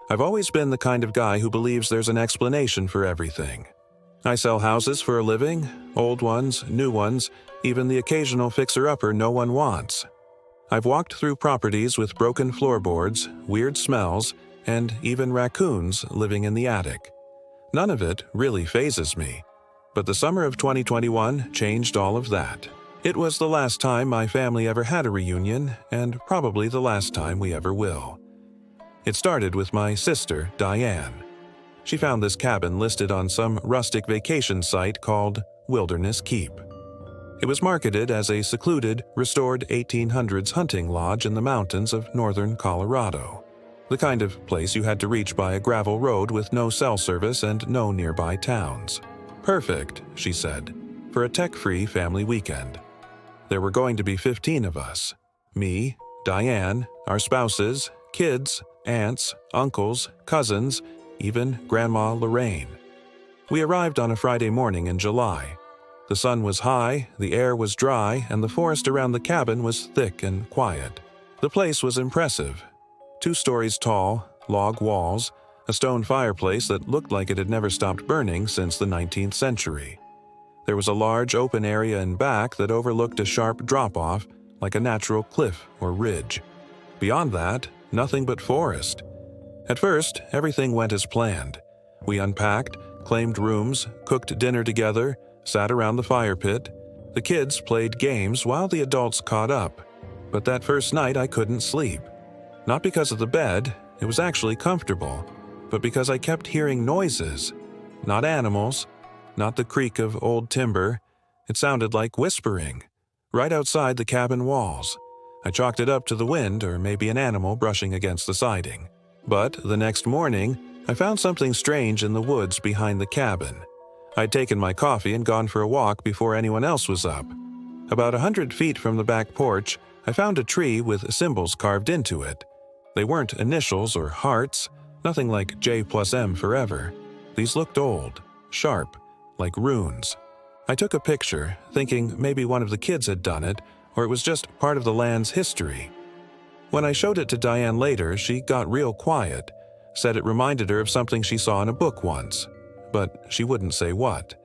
I've always been the kind of guy who believes there's an explanation for everything. I sell houses for a living, old ones, new ones, even the occasional fixer-upper no one wants. I've walked through properties with broken floorboards, weird smells, and even raccoons living in the attic. None of it really fazes me. But the summer of 2021 changed all of that. It was the last time my family ever had a reunion, and probably the last time we ever will. It started with my sister, Diane. She found this cabin listed on some rustic vacation site called Wilderness Keep. It was marketed as a secluded, restored 1800s hunting lodge in the mountains of northern Colorado. The kind of place you had to reach by a gravel road with no cell service and no nearby towns. Perfect, she said, for a tech-free family weekend. There were going to be 15 of us. Me, Diane, our spouses, kids, aunts, uncles, cousins, even Grandma Lorraine. We arrived on a Friday morning in July. The sun was high, the air was dry, and the forest around the cabin was thick and quiet. The place was impressive. 2 stories tall, log walls, a stone fireplace that looked like it had never stopped burning since the 19th century. There was a large open area in back that overlooked a sharp drop-off, like a natural cliff or ridge. Beyond that, nothing but forest. At first, everything went as planned. We unpacked, claimed rooms, cooked dinner together, sat around the fire pit. The kids played games while the adults caught up. But that first night I couldn't sleep. Not because of the bed, it was actually comfortable, but because I kept hearing noises. Not animals, not the creak of old timber. It sounded like whispering, right outside the cabin walls. I chalked it up to the wind or maybe an animal brushing against the siding. But the next morning, I found something strange in the woods behind the cabin. I'd taken my coffee and gone for a walk before anyone else was up. About 100 feet from the back porch, I found a tree with symbols carved into it. They weren't initials or hearts, nothing like J+M forever. These looked old, sharp, like runes. I took a picture, thinking maybe one of the kids had done it, or it was just part of the land's history. When I showed it to Diane later, she got real quiet, said it reminded her of something she saw in a book once, but she wouldn't say what.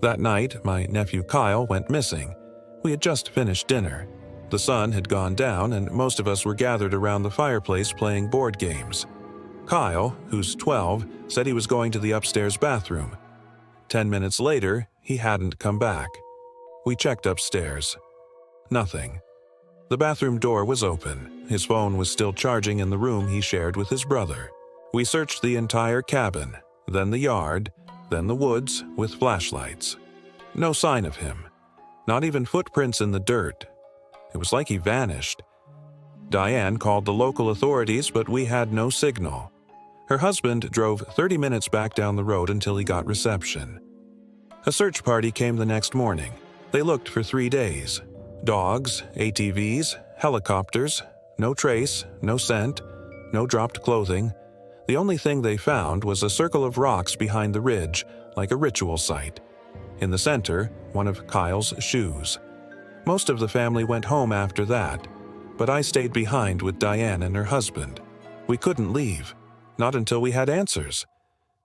That night, my nephew Kyle went missing. We had just finished dinner. The sun had gone down, and most of us were gathered around the fireplace playing board games. Kyle, who's 12, said he was going to the upstairs bathroom. 10 minutes later, he hadn't come back. We checked upstairs. Nothing. The bathroom door was open. His phone was still charging in the room he shared with his brother. We searched the entire cabin, then the yard, then the woods with flashlights. No sign of him. Not even footprints in the dirt. It was like he vanished. Diane called the local authorities, but we had no signal. Her husband drove 30 minutes back down the road until he got reception. A search party came the next morning. They looked for 3 days. Dogs, ATVs, helicopters, no trace, no scent, no dropped clothing. The only thing they found was a circle of rocks behind the ridge, like a ritual site. In the center, one of Kyle's shoes. Most of the family went home after that, but I stayed behind with Diane and her husband. We couldn't leave, not until we had answers.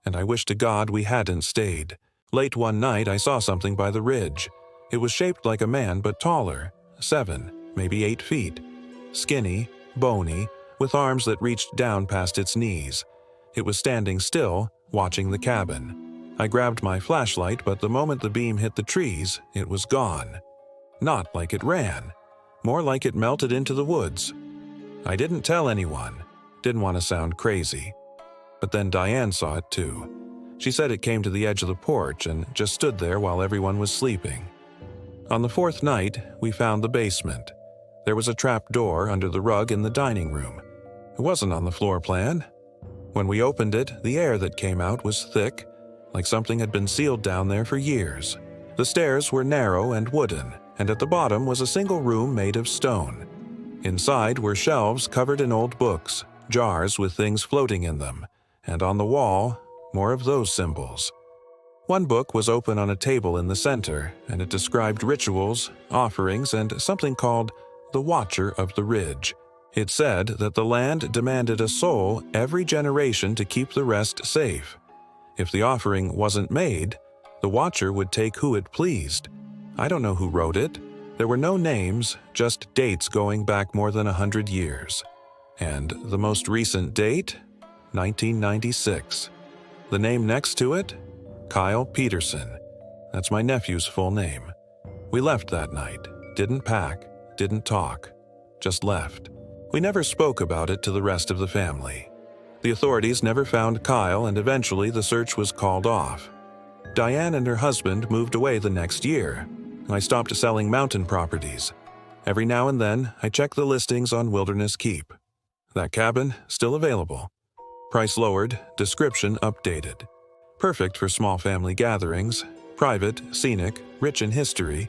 And I wish to God we hadn't stayed. Late one night, I saw something by the ridge. It was shaped like a man but taller, 7, maybe 8 feet. Skinny, bony, with arms that reached down past its knees. It was standing still, watching the cabin. I grabbed my flashlight, but the moment the beam hit the trees, it was gone. Not like it ran. More like it melted into the woods. I didn't tell anyone. Didn't want to sound crazy. But then Diane saw it too. She said it came to the edge of the porch and just stood there while everyone was sleeping. On the 4th night, we found the basement. There was a trap door under the rug in the dining room. It wasn't on the floor plan. When we opened it, the air that came out was thick, like something had been sealed down there for years. The stairs were narrow and wooden, and at the bottom was a single room made of stone. Inside were shelves covered in old books, jars with things floating in them, and on the wall, more of those symbols. One book was open on a table in the center, and it described rituals, offerings, and something called the Watcher of the Ridge. It said that the land demanded a soul every generation to keep the rest safe. If the offering wasn't made, the watcher would take who it pleased. I don't know who wrote it. There were no names, just dates going back more than 100 years. And the most recent date? 1996. The name next to it? Kyle Peterson. That's my nephew's full name. We left that night. Didn't pack, didn't talk. Just left. We never spoke about it to the rest of the family. The authorities never found Kyle, and eventually the search was called off. Diane and her husband moved away the next year. I stopped selling mountain properties. Every now and then, I check the listings on Wilderness Keep. That cabin, still available. Price lowered, description updated. Perfect for small family gatherings, private, scenic, rich in history,